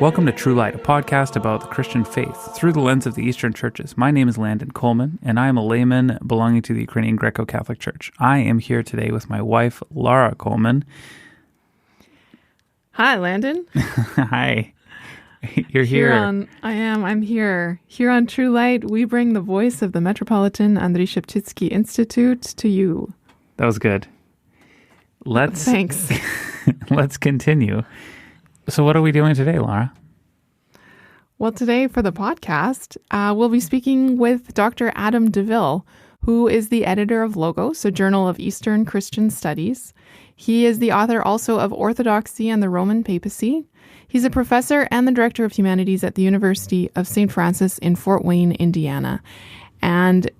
Welcome to True Light, a podcast about the Christian faith through the lens of the Eastern churches. My name is Landon Coleman, and I am a layman belonging to the Ukrainian Greco-Catholic Church. I am here today with my wife, Lara Coleman. Hi, Landon. Hi. You're here. I'm here. Here on True Light, we bring the voice of the Metropolitan and the Sheptytsky Institute to you. That was good. Thanks. Let's continue. So what are we doing today, Lara? Well, today for the podcast, we'll be speaking with Dr. Adam DeVille, who is the editor of Logos, a journal of Eastern Christian Studies. He is the author also of Orthodoxy and the Roman Papacy. He's a professor and the director of humanities at the University of St. Francis in Fort Wayne, Indiana. And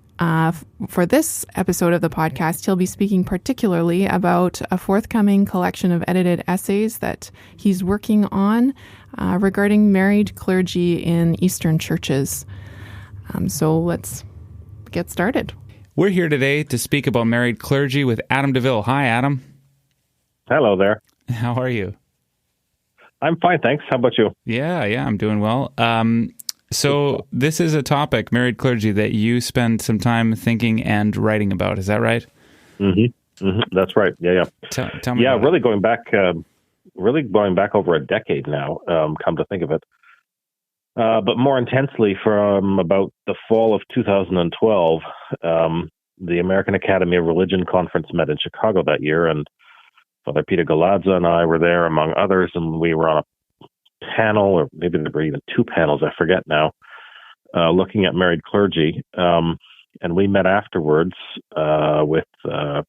for this episode of the podcast, he'll be speaking particularly about a forthcoming collection of edited essays that he's working on regarding married clergy in Eastern churches. So let's get started. We're here today to speak about married clergy with Adam DeVille. Hi, Adam. Hello there. How are you? I'm fine, thanks. How about you? Yeah, I'm doing well. So this is a topic, married clergy, that you spend some time thinking and writing about. Is that right? That's right. Yeah. Tell me. Yeah, really going back over a decade now. Come to think of it, but more intensely from about the fall of 2012. The American Academy of Religion conference met in Chicago that year, and Father Peter Galadza and I were there, among others, and we were on a panel, or maybe there were even two panels, I forget now, looking at married clergy. And we met afterwards with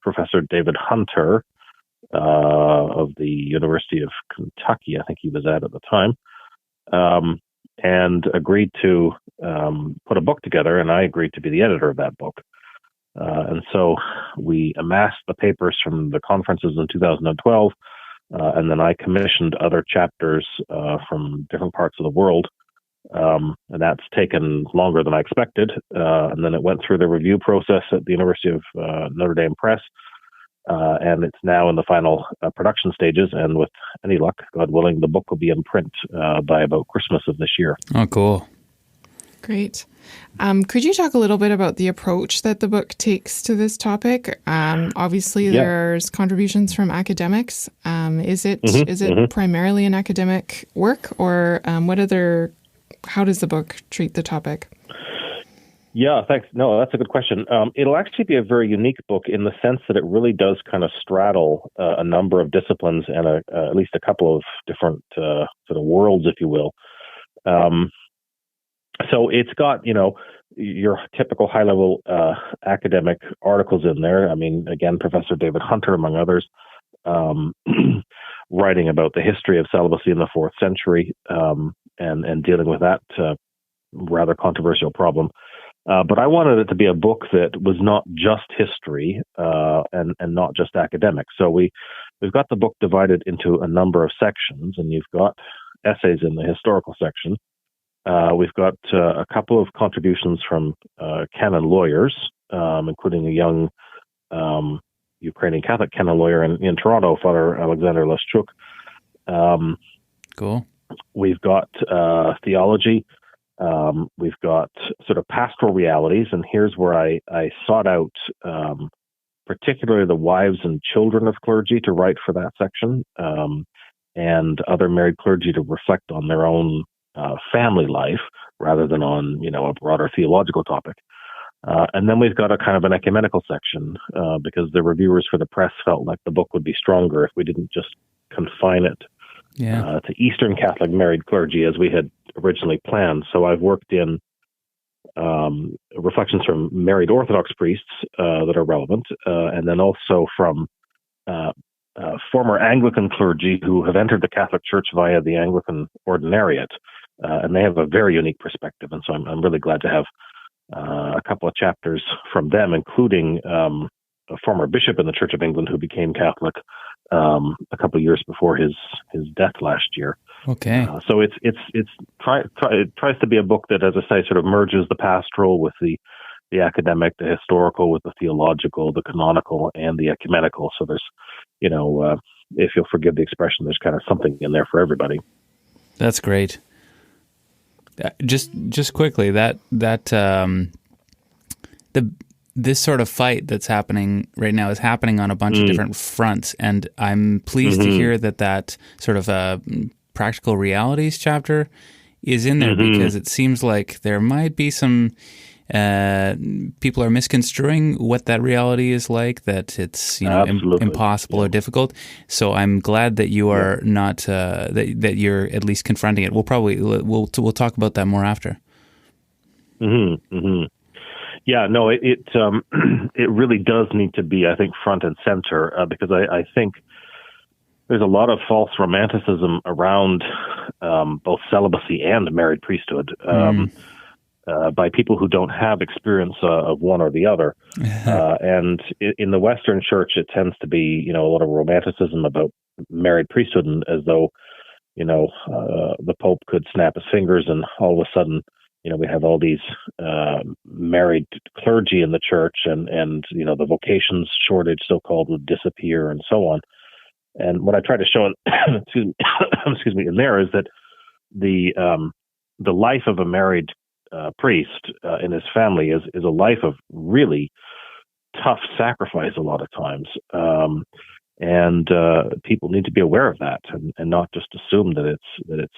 Professor David Hunter of the University of Kentucky, I think he was at the time, and agreed to put a book together, and I agreed to be the editor of that book. And so we amassed the papers from the conferences in 2012, and then I commissioned other chapters from different parts of the world, and that's taken longer than I expected. And then it went through the review process at the University of Notre Dame Press, and it's now in the final production stages. And with any luck, God willing, the book will be in print by about Christmas of this year. Oh, cool. Great. Could you talk a little bit about the approach that the book takes to this topic? Obviously, there's contributions from academics. Is it primarily an academic work, or how does the book treat the topic? Yeah, thanks. No, that's a good question. It'll actually be a very unique book in the sense that it really does kind of straddle a number of disciplines and at least a couple of different sort of worlds, if you will. So it's got, your typical high-level academic articles in there. I mean, again, Professor David Hunter, among others, writing about the history of celibacy in the 4th century and dealing with that rather controversial problem. But I wanted it to be a book that was not just history and not just academic. So we've got the book divided into a number of sections, and you've got essays in the historical section. We've got a couple of contributions from canon lawyers, including a young Ukrainian Catholic canon lawyer in Toronto, Father Alexander Leszczuk. Cool. We've got theology. We've got sort of pastoral realities, and here's where I sought out particularly the wives and children of clergy to write for that section, and other married clergy to reflect on their own family life rather than on, a broader theological topic. And then we've got a kind of an ecumenical section because the reviewers for the press felt like the book would be stronger if we didn't just confine it to Eastern Catholic married clergy as we had originally planned. So I've worked in reflections from married Orthodox priests that are relevant, and then also from former Anglican clergy who have entered the Catholic Church via the Anglican Ordinariate, and they have a very unique perspective. And so I'm really glad to have a couple of chapters from them, including a former bishop in the Church of England who became Catholic a couple of years before his death last year. Okay. So it tries to be a book that, as I say, sort of merges the pastoral with the academic, the historical with the theological, the canonical, and the ecumenical. So there's, if you'll forgive the expression, there's kind of something in there for everybody. That's great. Just quickly, this sort of fight that's happening right now is happening on a bunch of different fronts, and I'm pleased to hear that sort of practical realities chapter is in there, because it seems like there might be some people are misconstruing what that reality is like, that it's impossible or difficult. So I'm glad that you are not that you're at least confronting it. We'll talk about that more after. Yeah, no, it it really does need to be, I think, front and center, because I think there's a lot of false romanticism around both celibacy and married priesthood. By people who don't have experience of one or the other. And in the Western church, it tends to be, a lot of romanticism about married priesthood, and as though, the Pope could snap his fingers and all of a sudden, we have all these married clergy in the church, and the vocations shortage, so-called, would disappear and so on. And what I try to show in, excuse me, in there is that the life of a married priest in his family is a life of really tough sacrifice a lot of times, and people need to be aware of that, and not just assume that it's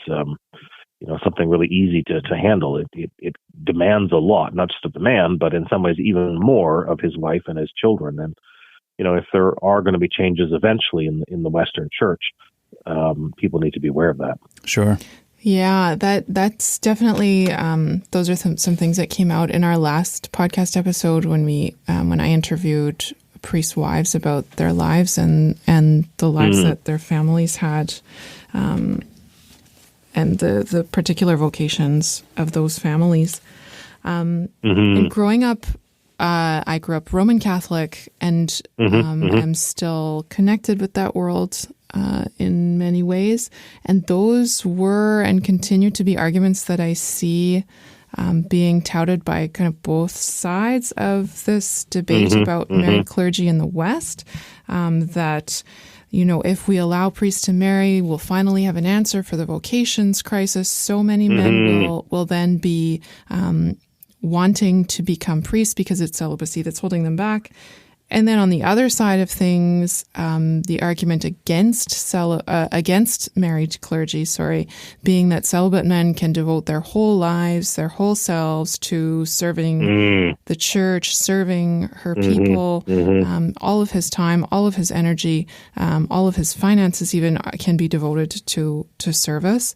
something really easy to handle. It demands a lot, not just of the man, but in some ways even more of his wife and his children. And if there are going to be changes eventually in the Western church, people need to be aware of that. Sure. Yeah, that's definitely those are some things that came out in our last podcast episode when I interviewed priests' wives about their lives and the lives that their families had, and the particular vocations of those families. And growing up, I grew up Roman Catholic, and am still connected with that world in many ways. And those were and continue to be arguments that I see being touted by kind of both sides of this debate about married clergy in the West, that, if we allow priests to marry, we'll finally have an answer for the vocations crisis. So many men will then be wanting to become priests because it's celibacy that's holding them back. And then on the other side of things, the argument against married clergy, being that celibate men can devote their whole lives, their whole selves to serving the church, serving her people. All of his time, all of his energy, all of his finances even can be devoted to service.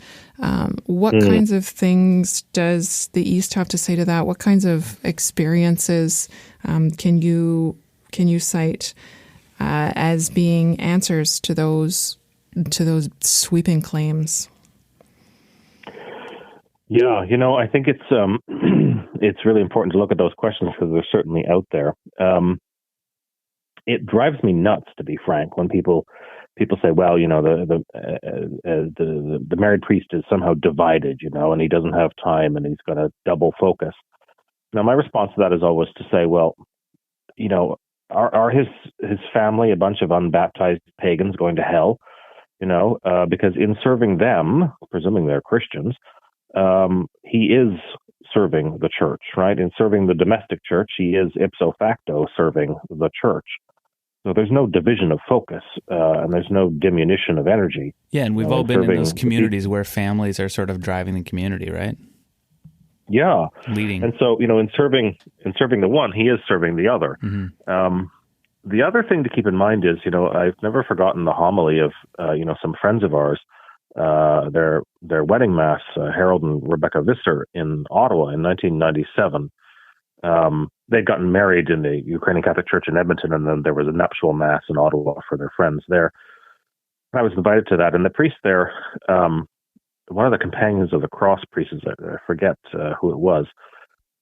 What kinds of things does the East have to say to that? What kinds of experiences can you cite as being answers to those sweeping claims? Yeah, I think it's it's really important to look at those questions because they're certainly out there. It drives me nuts, to be frank, when people say, "Well, the married priest is somehow divided, and he doesn't have time, and he's got a double focus." Now, my response to that is always to say, "Well, are his family a bunch of unbaptized pagans going to hell? Because in serving them, presuming they're Christians, he is serving the church, right? In serving the domestic church, he is ipso facto serving the church. So there's no division of focus, and there's no diminution of energy. Yeah, and we've all been in those communities where families are sort of driving the community, right? Yeah, leading. And so, in serving the one, he is serving the other. The other thing to keep in mind is, I've never forgotten the homily of, some friends of ours, their wedding mass, Harold and Rebecca Visser in Ottawa in 1997. They'd gotten married in the Ukrainian Catholic Church in Edmonton, and then there was a nuptial mass in Ottawa for their friends there. I was invited to that, and the priest there, one of the companions of the cross priests, I forget who it was,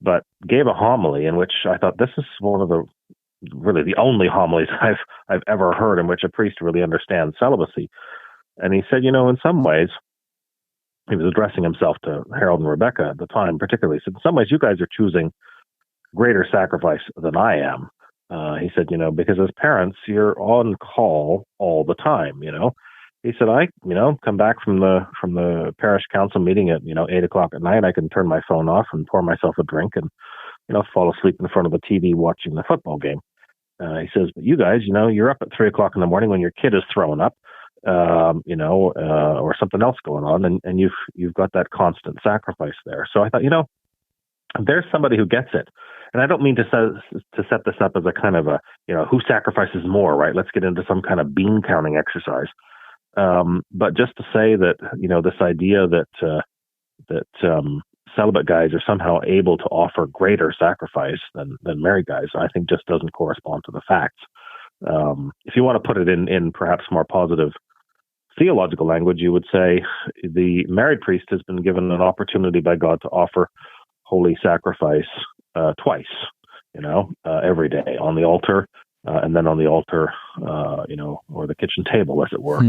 but gave a homily in which I thought, this is one of the only homilies I've ever heard in which a priest really understands celibacy. And he said, in some ways, he was addressing himself to Harold and Rebecca at the time, particularly. He said, in some ways, you guys are choosing greater sacrifice than I am. He said, because as parents, you're on call all the time, He said, I, come back from the parish council meeting at, 8:00 at night. I can turn my phone off and pour myself a drink and, fall asleep in front of the TV watching the football game. He says, but you guys, you're up at 3:00 in the morning when your kid is throwing up, or something else going on, and you've got that constant sacrifice there. So I thought, there's somebody who gets it. And I don't mean to set this up as a kind of a, who sacrifices more, right? Let's get into some kind of bean counting exercise. But just to say that, this idea that celibate guys are somehow able to offer greater sacrifice than married guys, I think just doesn't correspond to the facts. If you want to put it in perhaps more positive theological language, you would say the married priest has been given an opportunity by God to offer holy sacrifice twice, every day on the altar, and then on the altar, or the kitchen table, as it were.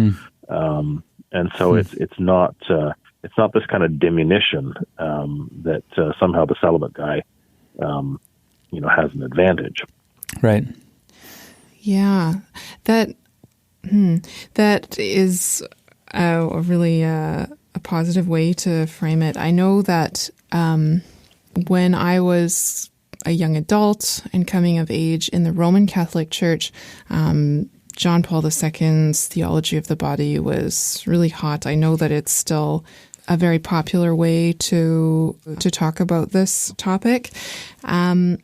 And so it's not this kind of diminution that somehow the celibate guy, has an advantage. Right. Yeah, that is a really a positive way to frame it. I know that when I was a young adult and coming of age in the Roman Catholic Church, John Paul II's theology of the body was really hot. I know that it's still a very popular way to talk about this topic, and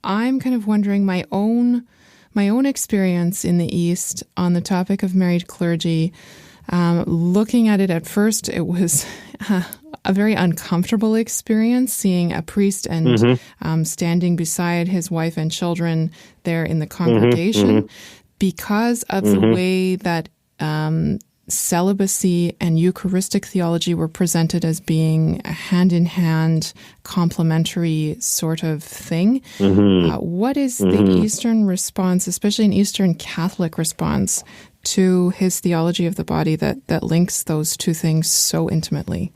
I'm kind of wondering my own experience in the East on the topic of married clergy. Looking at it at first, it was a very uncomfortable experience seeing a priest and standing beside his wife and children there in the congregation because of the way that celibacy and Eucharistic theology were presented as being a hand-in-hand complementary sort of thing. What is the Eastern response, especially an Eastern Catholic response, to his theology of the body that links those two things so intimately?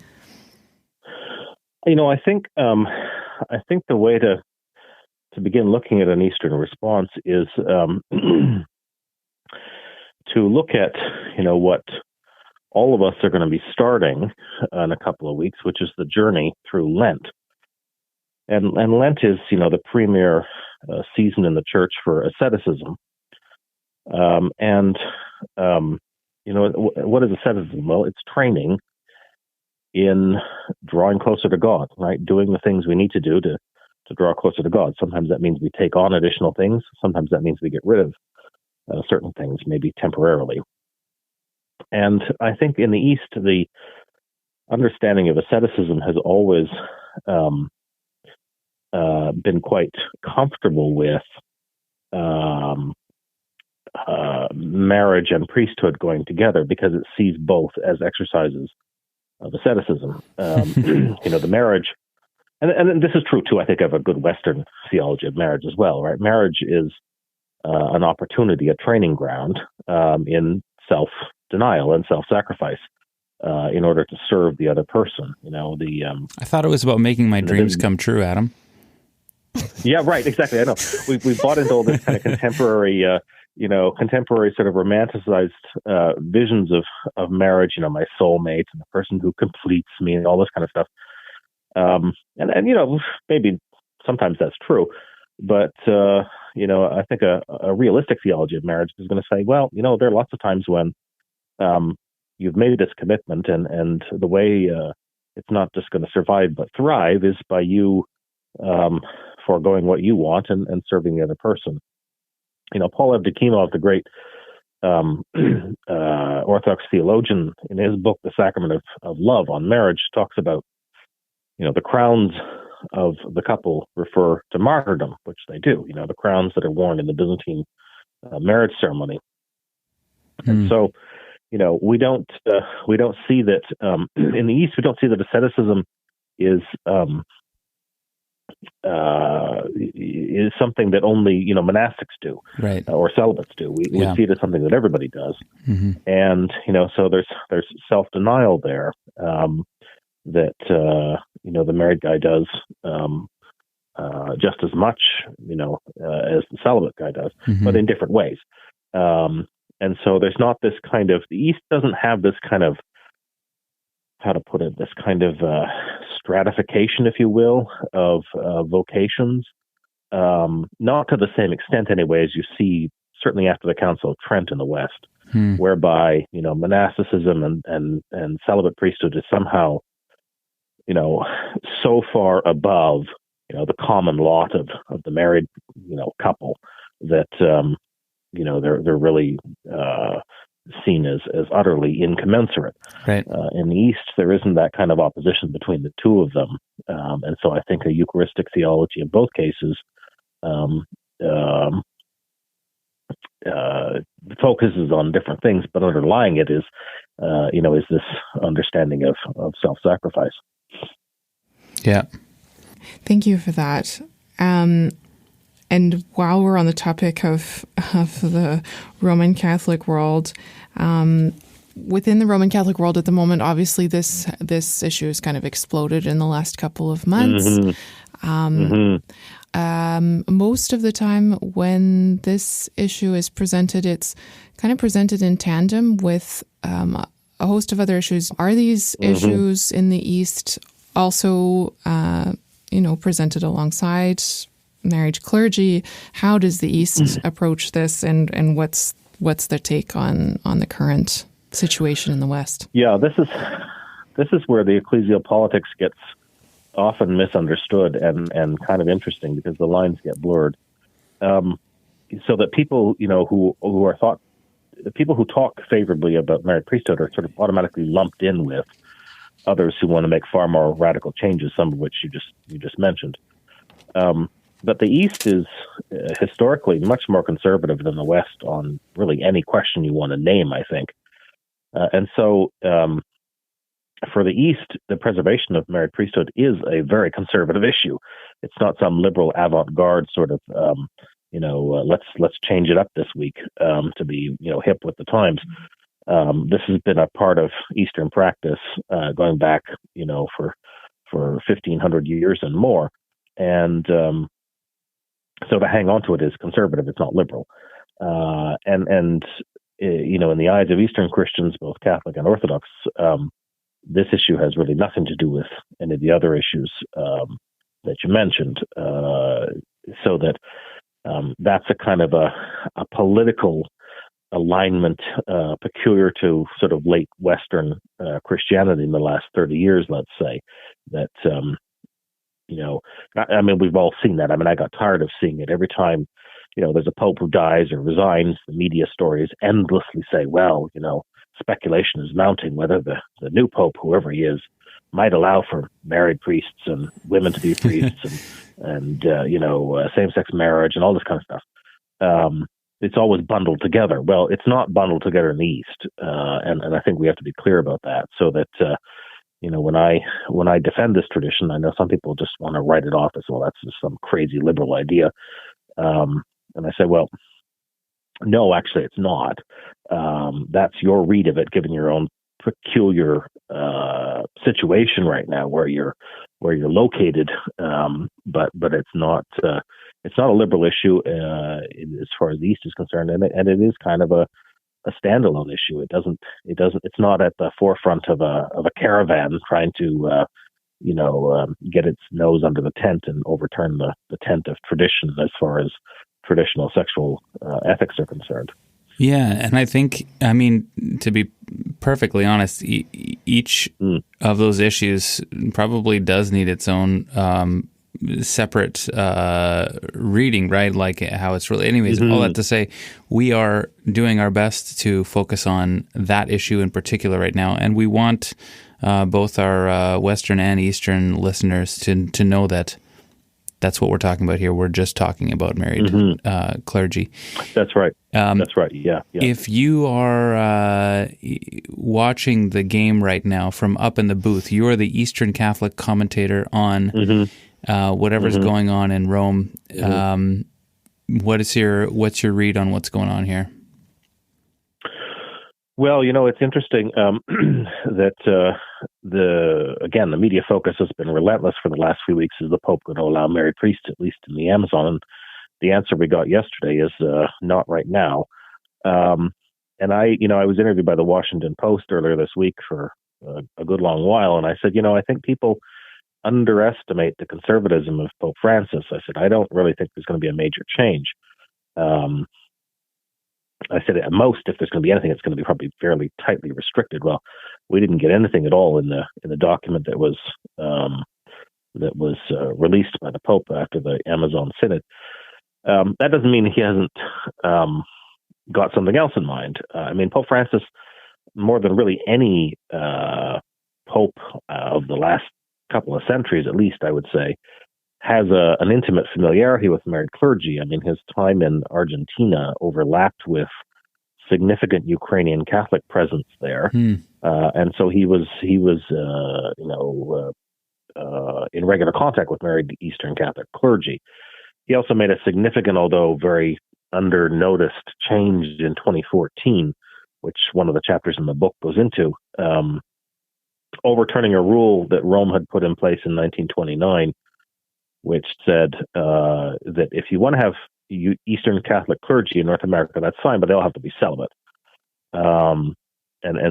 I think the way to begin looking at an Eastern response is to look at what all of us are going to be starting in a couple of weeks, which is the journey through Lent. And Lent is the premier season in the church for asceticism. What is asceticism? Well, it's training in drawing closer to God, right? Doing the things we need to do to draw closer to God. Sometimes that means we take on additional things. Sometimes that means we get rid of certain things, maybe temporarily. And I think in the East, the understanding of asceticism has always been quite comfortable with marriage and priesthood going together because it sees both as exercises of asceticism. The marriage, and this is true too, I think, of a good Western theology of marriage as well, right? Marriage is an opportunity, a training ground in self-denial and self-sacrifice in order to serve the other person. I thought it was about making my dreams come true, Adam. Yeah, right. Exactly. I know. We bought into all this kind of contemporary sort of romanticized visions of marriage. My soulmate and the person who completes me and all this kind of stuff. And maybe sometimes that's true, but I think a realistic theology of marriage is going to say, well, there are lots of times when you've made this commitment, and the way it's not just going to survive but thrive is by you foregoing what you want and serving the other person. Paul Evdokimov, the great Orthodox theologian, in his book, The Sacrament of Love on Marriage, talks about, the crowns of the couple refer to martyrdom, which they do, the crowns that are worn in the Byzantine marriage ceremony. And so, we don't see that in the East, we don't see that asceticism is something that only monastics do, right, or celibates do. We see it as something that everybody does, and so there's self-denial there that the married guy does just as much as the celibate guy does, but in different ways. And so there's not this kind of, the East doesn't have this kind of, how to put it, this kind of stratification, if you will, of vocations. Not to the same extent anyway as you see certainly after the Council of Trent in the West, whereby, monasticism and celibate priesthood is somehow, so far above, the common lot of the married, couple that, they're really seen as utterly incommensurate. Right. In the East, there isn't that kind of opposition between the two of them. And so I think a Eucharistic theology in both cases focuses on different things, but underlying it is this understanding of self-sacrifice. Yeah. Thank you for that. And while we're on the topic of the Roman Catholic world, within the Roman Catholic world at the moment, obviously this issue has kind of exploded in the last couple of months. Most of the time when this issue is presented, it's kind of presented in tandem with a host of other issues. Are these issues in the East also, presented alongside married clergy? How does the East approach this, and what's their take on the current situation in the West? Yeah, this is where the ecclesial politics gets often misunderstood and kind of interesting because the lines get blurred. So that people, who are thought, the people who talk favorably about married priesthood are sort of automatically lumped in with others who want to make far more radical changes, some of which you just mentioned. But the East is historically much more conservative than the West on really any question you want to name, I think. And so for the East, the preservation of married priesthood is a very conservative issue. It's not some liberal avant-garde sort of, let's change it up this week to be, hip with the times. This has been a part of Eastern practice going back, for 1,500 years and more. And so to hang on to it is conservative. It's not liberal. And in the eyes of Eastern Christians, both Catholic and Orthodox, this issue has really nothing to do with any of the other issues that you mentioned. So that that's a kind of a political alignment peculiar to sort of late Western Christianity in the last 30 years, let's say, that, we've all seen that. I got tired of seeing it every time, there's a pope who dies or resigns. The media stories endlessly say, well, speculation is mounting whether the new pope, whoever he is, might allow for married priests and women to be priests and same-sex marriage and all this kind of stuff. It's always bundled together. Well, it's not bundled together in the East, and I think we have to be clear about that. So that when I defend this tradition, I know some people just want to write it off as, well, that's just some crazy liberal idea, and I say, well, no, actually, it's not. That's your read of it, given your own peculiar situation right now, where you're located. But it's not a liberal issue as far as the East is concerned, and it is kind of a standalone issue. It's not at the forefront of a caravan trying to get its nose under the tent and overturn the tent of tradition as far as traditional sexual ethics are concerned. Yeah, and I think, to be perfectly honest, each of those issues probably does need its own separate reading, right? Like how it's really. Anyways, all that to say, we are doing our best to focus on that issue in particular right now, and we want both our Western and Eastern listeners to know that that's what we're talking about here. We're just talking about married clergy. That's right. That's right. Yeah. If you are watching the game right now from up in the booth, you are the Eastern Catholic commentator on whatever's going on in Rome. What's your read on what's going on here? Well, it's interesting that the media focus has been relentless for the last few weeks. Is the Pope going to allow married priests, at least in the Amazon? And the answer we got yesterday is not right now. And I was interviewed by the Washington Post earlier this week for a good long while, and I said, I think people underestimate the conservatism of Pope Francis. I said, I don't really think there's going to be a major change. I said, at most, if there's going to be anything, it's going to be probably fairly tightly restricted. Well, we didn't get anything at all in the document that was released by the Pope after the Amazon Synod. That doesn't mean he hasn't got something else in mind. Pope Francis, more than really any pope of the last couple of centuries, at least, I would say, has an intimate familiarity with married clergy. His time in Argentina overlapped with significant Ukrainian Catholic presence there, and so he was in regular contact with married Eastern Catholic clergy. He also made a significant, although very under-noticed, change in 2014, which one of the chapters in the book goes into, overturning a rule that Rome had put in place in 1929, which said that if you want to have Eastern Catholic clergy in North America, that's fine, but they all have to be celibate. And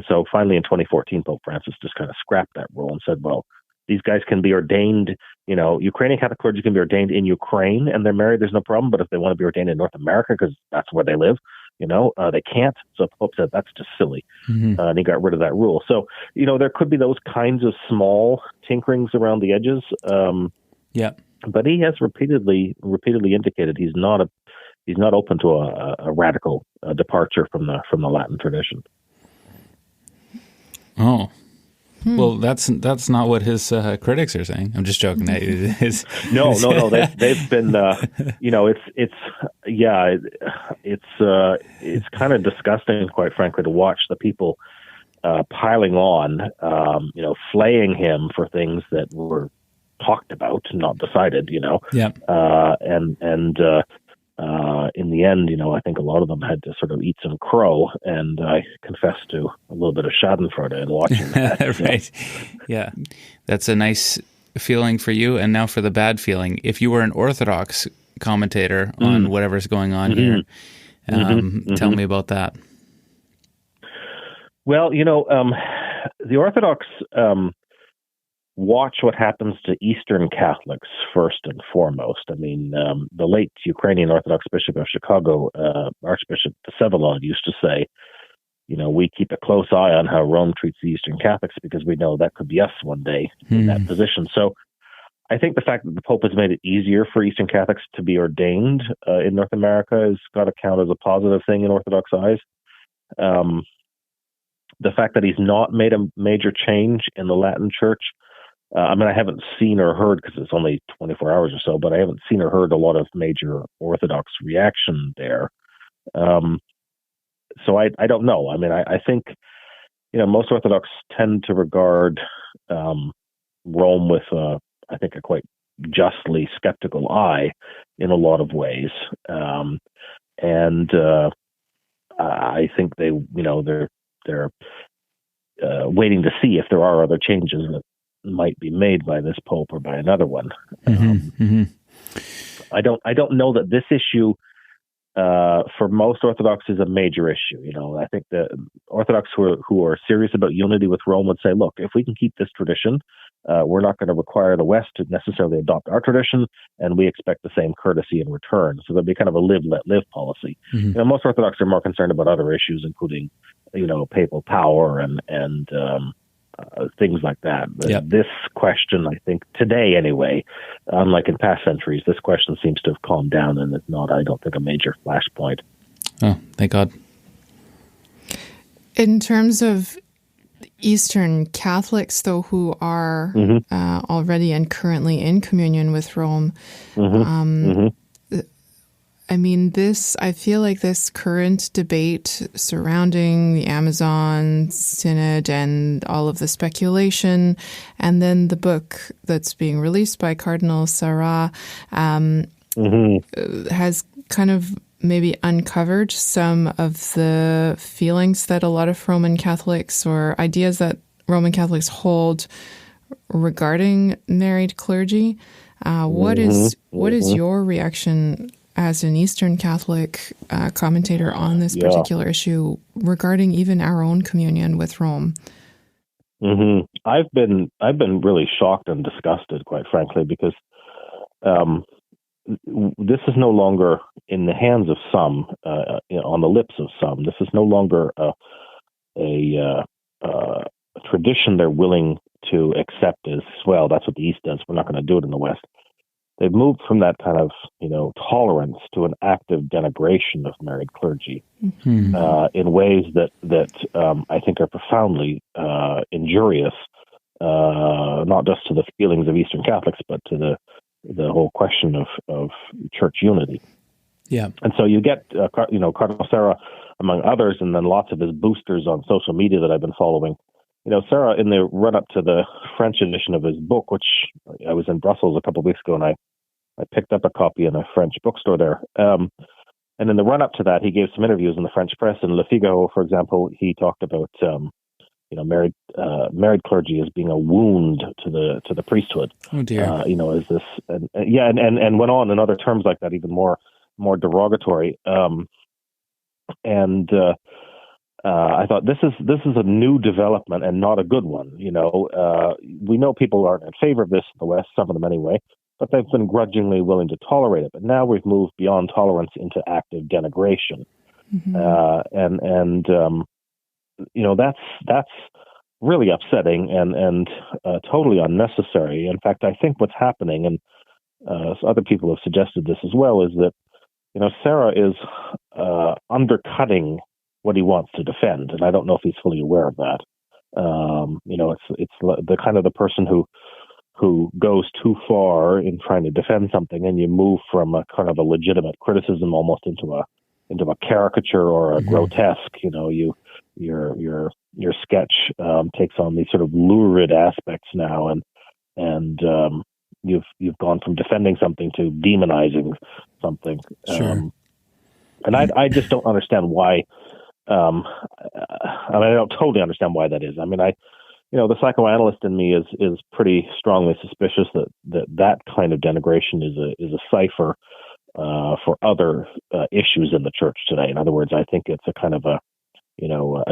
so finally in 2014, Pope Francis just kind of scrapped that rule and said, well, these guys can be ordained, Ukrainian Catholic clergy can be ordained in Ukraine and they're married, there's no problem. But if they want to be ordained in North America, because that's where they live, they can't. So the Pope said, that's just silly. And he got rid of that rule. So, there could be those kinds of small tinkerings around the edges. But he has repeatedly indicated he's not open to a radical departure from the Latin tradition. Oh. Well, that's not what his critics are saying. I'm just joking. No. They've been, it's kind of disgusting, quite frankly, to watch the people piling on, flaying him for things that were talked about, not decided. In the end, I think a lot of them had to sort of eat some crow, and I confess to a little bit of schadenfreude in watching that. Right. Yeah. That's a nice feeling for you. And now for the bad feeling. If you were an Orthodox commentator on whatever's going on here, tell me about that. Well, the Orthodox watch what happens to Eastern Catholics first and foremost. The late Ukrainian Orthodox Bishop of Chicago, Archbishop Vsevolod, used to say, we keep a close eye on how Rome treats the Eastern Catholics because we know that could be us one day in that position. So I think the fact that the Pope has made it easier for Eastern Catholics to be ordained in North America has got to count as a positive thing in Orthodox eyes. The fact that he's not made a major change in the Latin Church, I haven't seen or heard, because it's only 24 hours or so, but I haven't seen or heard a lot of major Orthodox reaction there. So I don't know. I think, most Orthodox tend to regard Rome with, I think, a quite justly skeptical eye in a lot of ways. I think they're waiting to see if there are other changes that might be made by this pope or by another one. I don't know that this issue for most Orthodox is a major issue. I think the Orthodox who are serious about unity with Rome would say, look, if we can keep this tradition, we're not going to require the West to necessarily adopt our tradition, and we expect the same courtesy in return. So there'll be kind of a live, let live policy. Most Orthodox are more concerned about other issues, including, papal power and things like that. This question, I think, today anyway, unlike in past centuries, this question seems to have calmed down, and it's not, I don't think, a major flashpoint. Oh, thank God. In terms of Eastern Catholics, though, who are already and currently in communion with Rome, I feel like this current debate surrounding the Amazon Synod and all of the speculation, and then the book that's being released by Cardinal Sarah has kind of maybe uncovered some of the feelings that a lot of Roman Catholics, or ideas that Roman Catholics hold regarding married clergy. What is your reaction as an Eastern Catholic commentator on this particular issue regarding even our own communion with Rome. Mm-hmm. I've been really shocked and disgusted, quite frankly, because this is no longer in the hands of some, on the lips of some. This is no longer a tradition they're willing to accept as, well, that's what the East does. We're not going to do it in the West. They've moved from that kind of, tolerance to an active denigration of married clergy in ways that I think are profoundly injurious, not just to the feelings of Eastern Catholics, but to the whole question of church unity. Yeah. And so you get, Cardinal Sarah, among others, and then lots of his boosters on social media that I've been following. Sarah, in the run-up to the French edition of his book, which I was in Brussels a couple of weeks ago, and I picked up a copy in a French bookstore there. And in the run-up to that, he gave some interviews in the French press. In Le Figaro, for example, he talked about, married clergy as being a wound to the priesthood. Oh dear. As this, and went on in other terms like that, even more derogatory. I thought this is a new development and not a good one. We know people aren't in favor of this in the West, some of them anyway, but they've been grudgingly willing to tolerate it. But now we've moved beyond tolerance into active denigration, that's really upsetting and totally unnecessary. In fact, I think what's happening, and other people have suggested this as well, is that Sarah is undercutting what he wants to defend, and I don't know if he's fully aware of that. It's the kind of the person who goes too far in trying to defend something, and you move from a kind of a legitimate criticism almost into a caricature or a grotesque. Your sketch takes on these sort of lurid aspects now, and you've gone from defending something to demonizing something. Sure. And I just don't understand why. I don't totally understand why that is. The psychoanalyst in me is pretty strongly suspicious that kind of denigration is a cipher for other issues in the church today. In other words, I think it's a kind of a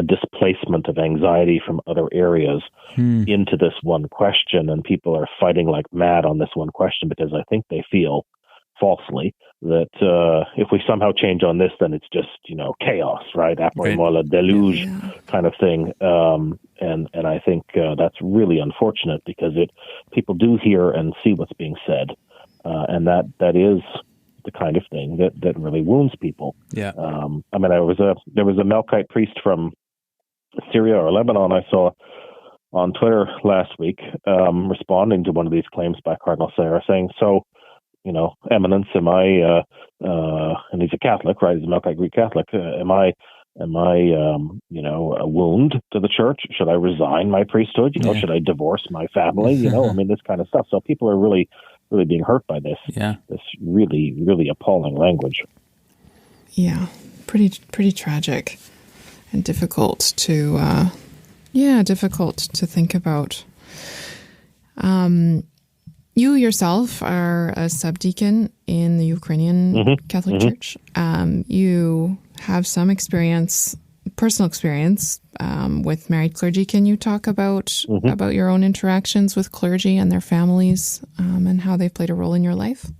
displacement of anxiety from other areas into this one question, and people are fighting like mad on this one question because I think they feel falsely that if we somehow change on this, then it's just chaos, right? Après moi le déluge kind of thing, and I think that's really unfortunate because people do hear and see what's being said, and that is the kind of thing that really wounds people. Yeah. There was a Melkite priest from Syria or Lebanon I saw on Twitter last week responding to one of these claims by Cardinal Sarah, saying, "So, Eminence, am I?" And he's a Catholic, right? He's a Melkite Greek Catholic. Am I a wound to the church? Should I resign my priesthood? Should I divorce my family? This kind of stuff. So people are really being hurt by this. Yeah. This really, really appalling language. Yeah, pretty tragic and difficult to think about. You yourself are a subdeacon in the Ukrainian Catholic Church. You have some personal experience with married clergy. Can you talk about your own interactions with clergy and their families and how they've played a role in your life?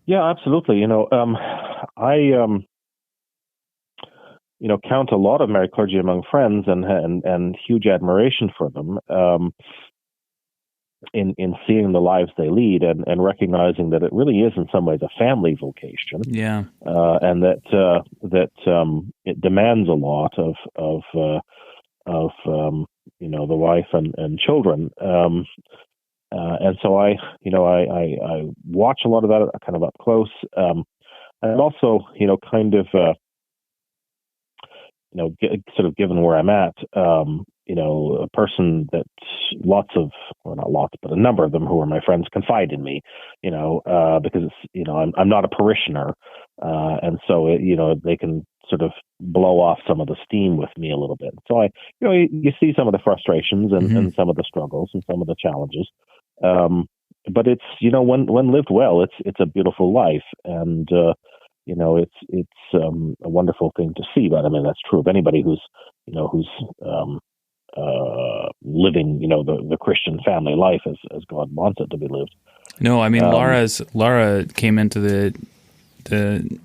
Yeah, absolutely. I count a lot of married clergy among friends and huge admiration for them. In seeing the lives they lead and recognizing that it really is in some ways a family vocation, and that it demands a lot of the wife and children, and so I watch a lot of that kind of up close, and also sort of given where I'm at. A person that a number of them who are my friends confide in me, because I'm not a parishioner, and so they can sort of blow off some of the steam with me a little bit. So you see some of the frustrations and some of the struggles and some of the challenges, but it's, when lived well, it's a beautiful life, and it's a wonderful thing to see. But I mean, that's true of anybody who's living, the Christian family life as God wants it to be lived. No, I mean, Lara came into the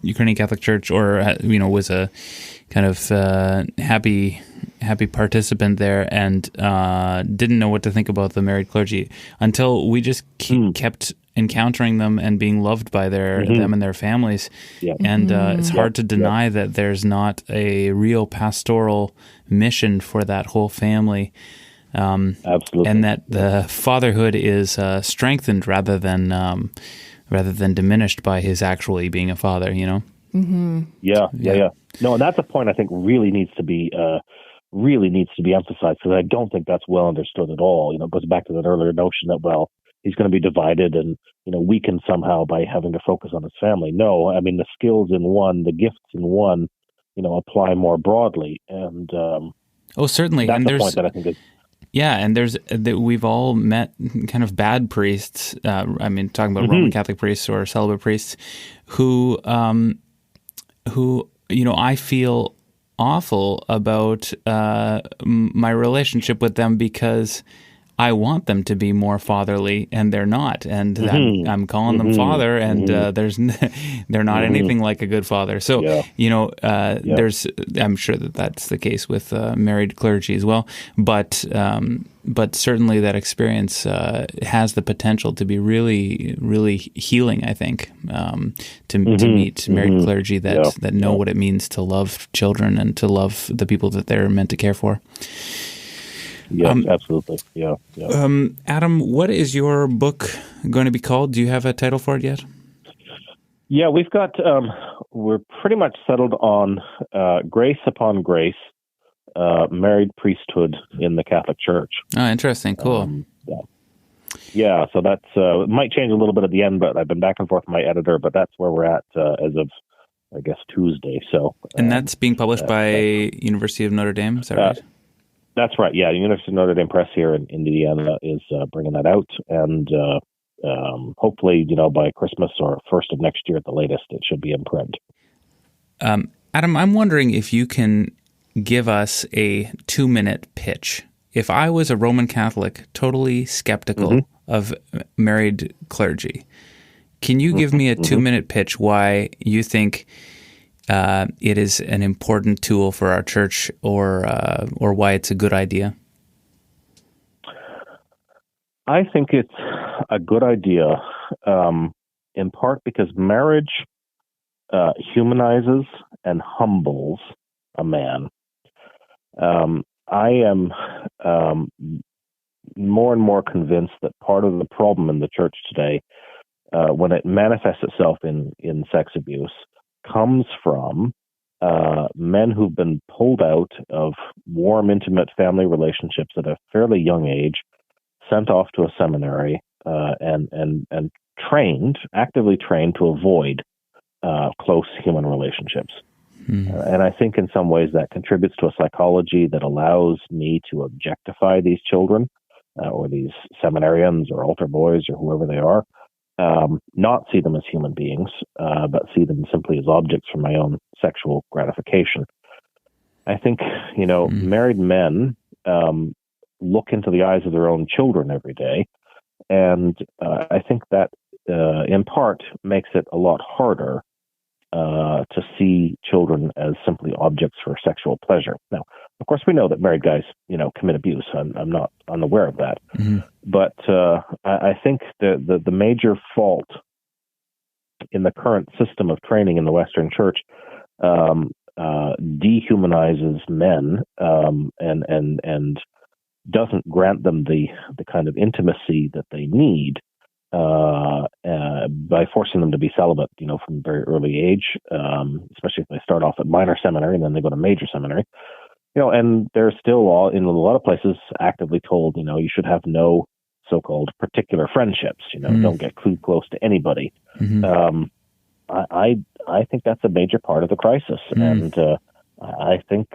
Ukrainian Catholic Church, or was a kind of happy participant there, and didn't know what to think about the married clergy until we just kept encountering them and being loved by them and their families. Yeah. And it's hard to deny that there's not a real pastoral mission for that whole family. Absolutely. And that the fatherhood is strengthened rather than diminished by his actually being a father, Mm-hmm. Yeah. No, and that's a point I think really needs to be emphasized, because I don't think that's well understood at all. It goes back to that earlier notion that, he's going to be divided and, weakened somehow by having to focus on his family. No, I mean, the skills in one, the gifts in one, apply more broadly. And certainly. That's and the point that I think is... Yeah, and we've all met kind of bad priests. Talking about Roman Catholic priests or celibate priests, who I feel awful about my relationship with them, because I want them to be more fatherly, and they're not. And I'm calling them father, and they're not anything like a good father. So, I'm sure that's the case with married clergy as well. But certainly that experience has the potential to be really, really healing, I think, to meet married clergy that know what it means to love children and to love the people that they're meant to care for. Yes, absolutely. Yeah. Adam, what is your book going to be called? Do you have a title for it yet? Yeah, we've got, we're pretty much settled on Grace Upon Grace, Married Priesthood in the Catholic Church. Oh, interesting. Cool. Yeah, so that's, it might change a little bit at the end, but I've been back and forth with my editor, but that's where we're at as of, I guess, Tuesday. So, and that's being published by University of Notre Dame, is that right? That's right. Yeah, the University of Notre Dame Press here in Indiana is bringing that out, and hopefully, by Christmas or first of next year at the latest, it should be in print. Adam, I'm wondering if you can give us a 2-minute pitch. If I was a Roman Catholic, totally skeptical of married clergy, can you give me a 2-minute pitch why you think it is an important tool for our church, or why it's a good idea? I think it's a good idea, in part because marriage humanizes and humbles a man. I am more and more convinced that part of the problem in the church today, when it manifests itself in sex abuse, comes from men who've been pulled out of warm, intimate family relationships at a fairly young age, sent off to a seminary, and actively trained to avoid close human relationships. And I think in some ways that contributes to a psychology that allows me to objectify these children, or these seminarians or altar boys or whoever they are, not see them as human beings, but see them simply as objects for my own sexual gratification. I think, married men look into the eyes of their own children every day, and I think that in part makes it a lot harder to see children as simply objects for sexual pleasure. Now, of course, we know that married guys, commit abuse. I'm not unaware of that. But I think the major fault in the current system of training in the Western Church dehumanizes men and doesn't grant them the kind of intimacy that they need by forcing them to be celibate, from a very early age, especially if they start off at minor seminary and then they go to major seminary. And they're still in a lot of places actively told, you should have no so-called particular friendships, don't get too close to anybody. I think that's a major part of the crisis. And I think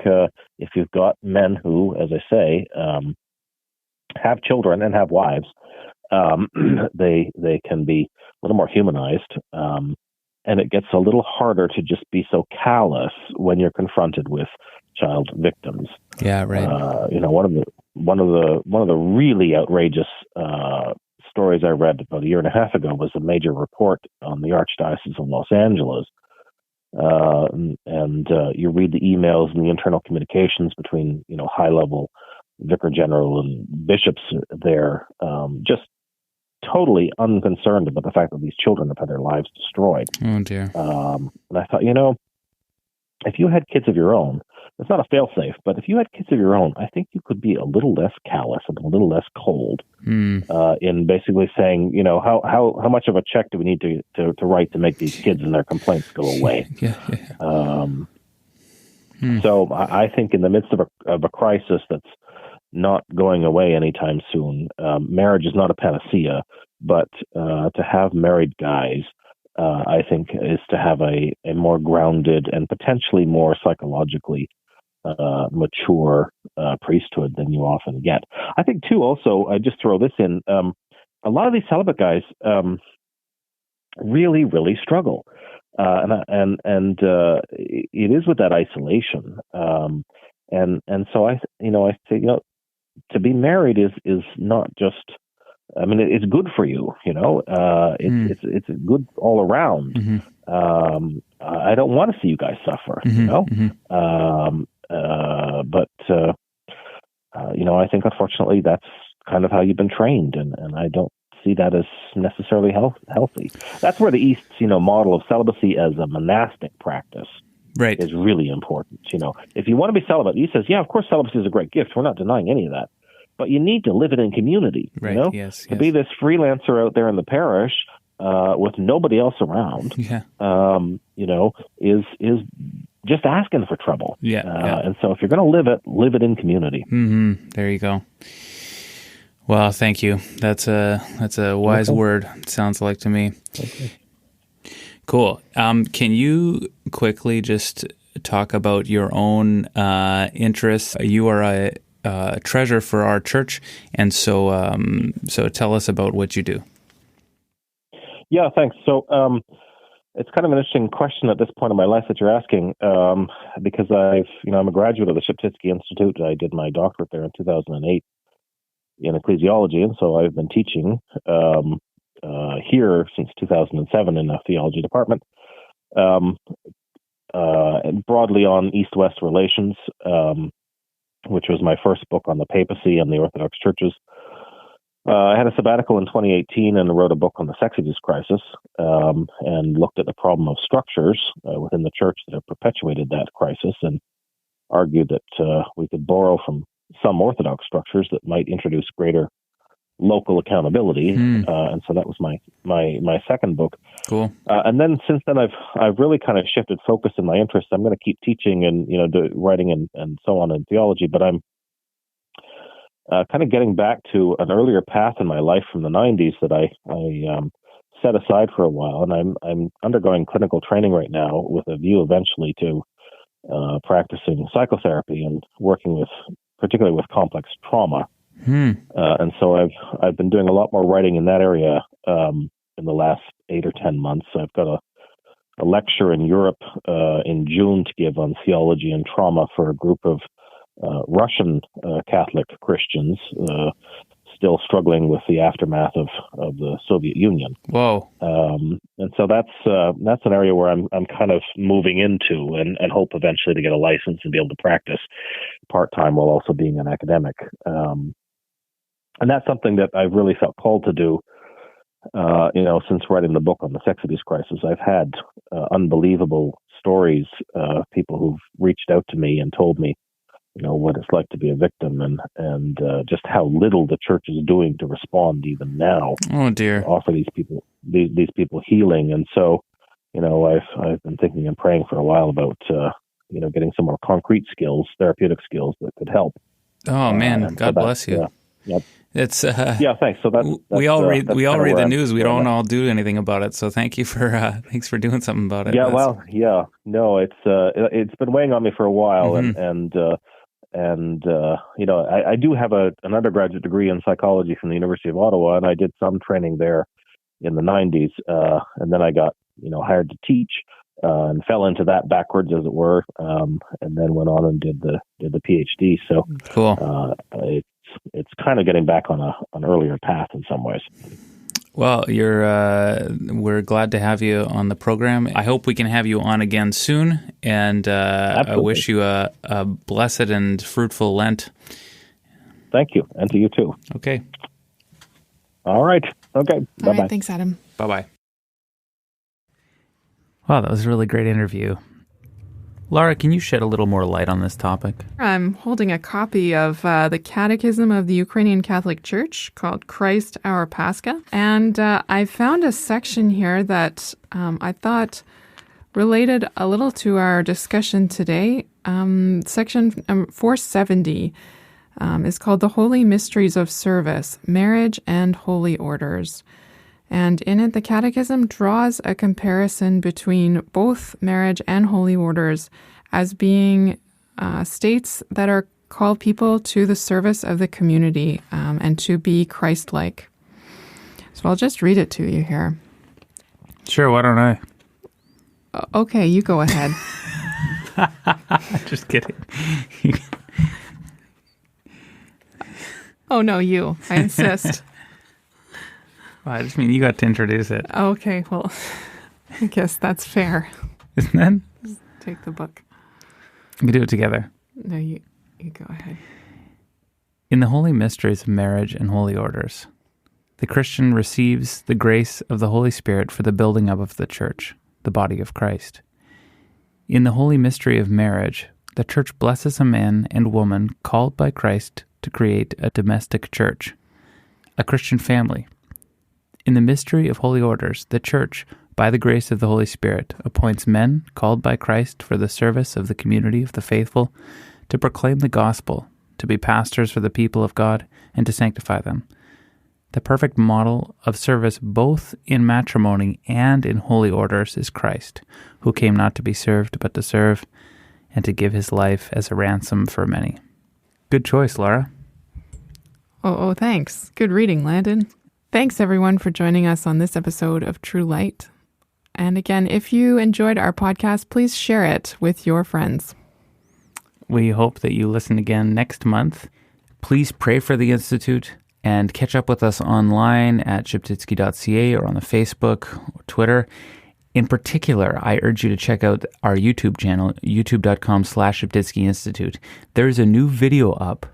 if you've got men who, as I say, have children and have wives, they can be a little more humanized, and it gets a little harder to just be so callous when you're confronted with child victims. Yeah, right. One of the really outrageous stories I read about a year and a half ago was a major report on the Archdiocese of Los Angeles. And you read the emails and the internal communications between, high-level vicar general and bishops there, just totally unconcerned about the fact that these children have had their lives destroyed. Oh, dear. And I thought, if you had kids of your own, it's not a fail-safe, but if you had kids of your own, I think you could be a little less callous and a little less cold in basically saying, how much of a check do we need to write to make these kids and their complaints go away? So I think in the midst of a crisis that's not going away anytime soon, marriage is not a panacea, but to have married guys, I think, is to have a more grounded and potentially more psychologically mature priesthood than you often get. I think, too, also, I just throw this in, a lot of these celibate guys really, really struggle. And it is with that isolation. And so I say, to be married is not just, it's good for you, it's good all around. Mm-hmm. I don't want to see you guys suffer, but I think unfortunately that's kind of how you've been trained, and I don't see that as necessarily healthy. That's where the East's, model of celibacy as a monastic practice is really important. If you want to be celibate, he says, yeah, of course celibacy is a great gift. We're not denying any of that. But you need to live it in community, Yes. To be this freelancer out there in the parish with nobody else around, is just asking for trouble. And so if you're going to live it in community. Mm-hmm. There you go. Well, thank you. That's a wise word, it sounds like to me. Okay. Cool. Can you quickly just talk about your own interests? You are a treasure for our church, and so tell us about what you do. Yeah, thanks. So it's kind of an interesting question at this point in my life that you're asking, because I'm a graduate of the Sheptytsky Institute. I did my doctorate there in 2008 in ecclesiology, and so I've been teaching here since 2007 in the theology department, and broadly on East-West relations, which was my first book on the papacy and the Orthodox churches. I had a sabbatical in 2018 and wrote a book on the sex abuse crisis, and looked at the problem of structures within the church that have perpetuated that crisis, and argued that we could borrow from some Orthodox structures that might introduce greater local accountability. And so that was my second book. Cool. And then since then, I've really kind of shifted focus in my interests. I'm going to keep teaching and writing and so on in theology, but I'm kind of getting back to an earlier path in my life from the 90s that I set aside for a while, and I'm undergoing clinical training right now with a view eventually to practicing psychotherapy and working particularly with complex trauma. And so I've been doing a lot more writing in that area in the last 8 or 10 months. I've got a lecture in Europe in June to give on theology and trauma for a group of Russian Catholic Christians still struggling with the aftermath of the Soviet Union. Whoa! And so that's an area where I'm kind of moving into and hope eventually to get a license and be able to practice part-time while also being an academic. And that's something that I've really felt called to do, since writing the book on the sex abuse crisis. I've had unbelievable stories, people who've reached out to me and told me, what it's like to be a victim, and just how little the church is doing to respond even now. Oh dear! To offer these people healing, and so, I've been thinking and praying for a while about getting some more concrete skills, therapeutic skills that could help. Oh man, God bless you. Yep. It's thanks. So that's we all read the news. We don't at. all do anything about it. So thank you for thanks for doing something about it. Yeah, no, it's been weighing on me for a while, mm-hmm. and And, I do have an undergraduate degree in psychology from the University of Ottawa, and I did some training there in the 90s. And then I got, hired to teach and fell into that backwards, as it were, and then went on and did the PhD. So cool. It's kind of getting back on an earlier path in some ways. Well, we're glad to have you on the program. I hope we can have you on again soon, and I wish you a blessed and fruitful Lent. Thank you, and to you too. Okay. All right. Okay. Bye-bye. All right, thanks, Adam. Bye-bye. Wow, that was a really great interview. Lara, can you shed a little more light on this topic? I'm holding a copy of the Catechism of the Ukrainian Catholic Church called Christ Our Pascha. And I found a section here that I thought related a little to our discussion today. Section 470 is called The Holy Mysteries of Service, Marriage and Holy Orders. And in it, the Catechism draws a comparison between both marriage and holy orders as being states that are called people to the service of the community and to be Christ-like. So I'll just read it to you here. Sure, why don't I? Okay, you go ahead. Just kidding. Oh, no, you. I insist. Well, I just mean you got to introduce it. Okay, well, I guess that's fair. Isn't that? Just take the book. We do it together. No, you go ahead. In the holy mysteries of marriage and holy orders, the Christian receives the grace of the Holy Spirit for the building up of the church, the body of Christ. In the holy mystery of marriage, the church blesses a man and woman called by Christ to create a domestic church, a Christian family. In the mystery of holy orders, the Church, by the grace of the Holy Spirit, appoints men called by Christ for the service of the community of the faithful, to proclaim the gospel, to be pastors for the people of God, and to sanctify them. The perfect model of service both in matrimony and in holy orders is Christ, who came not to be served, but to serve, and to give his life as a ransom for many. Good choice, Lara. Oh, thanks. Good reading, Landon. Thanks, everyone, for joining us on this episode of True Light. And again, if you enjoyed our podcast, please share it with your friends. We hope that you listen again next month. Please pray for the Institute and catch up with us online at sheptytsky.ca or on the Facebook or Twitter. In particular, I urge you to check out our YouTube channel, youtube.com/Sheptytsky Institute. There's a new video up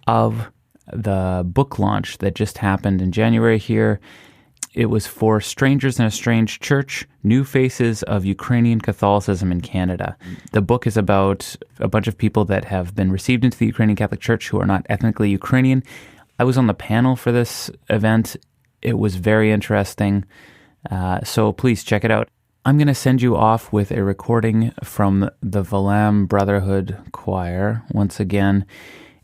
of the book launch that just happened in January here. It was for Strangers in a Strange Church, New Faces of Ukrainian Catholicism in Canada. The book is about a bunch of people that have been received into the Ukrainian Catholic Church who are not ethnically Ukrainian. I was on the panel for this event. It was very interesting. So please check it out. I'm going to send you off with a recording from the Valam Brotherhood Choir once again.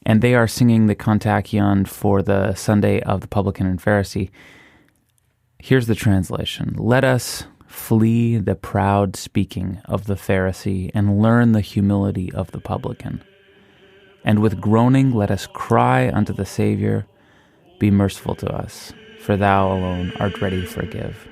And they are singing the Kontakion for the Sunday of the Publican and Pharisee. Here's the translation. Let us flee the proud speaking of the Pharisee and learn the humility of the publican. And with groaning let us cry unto the Savior, be merciful to us, for thou alone art ready to forgive.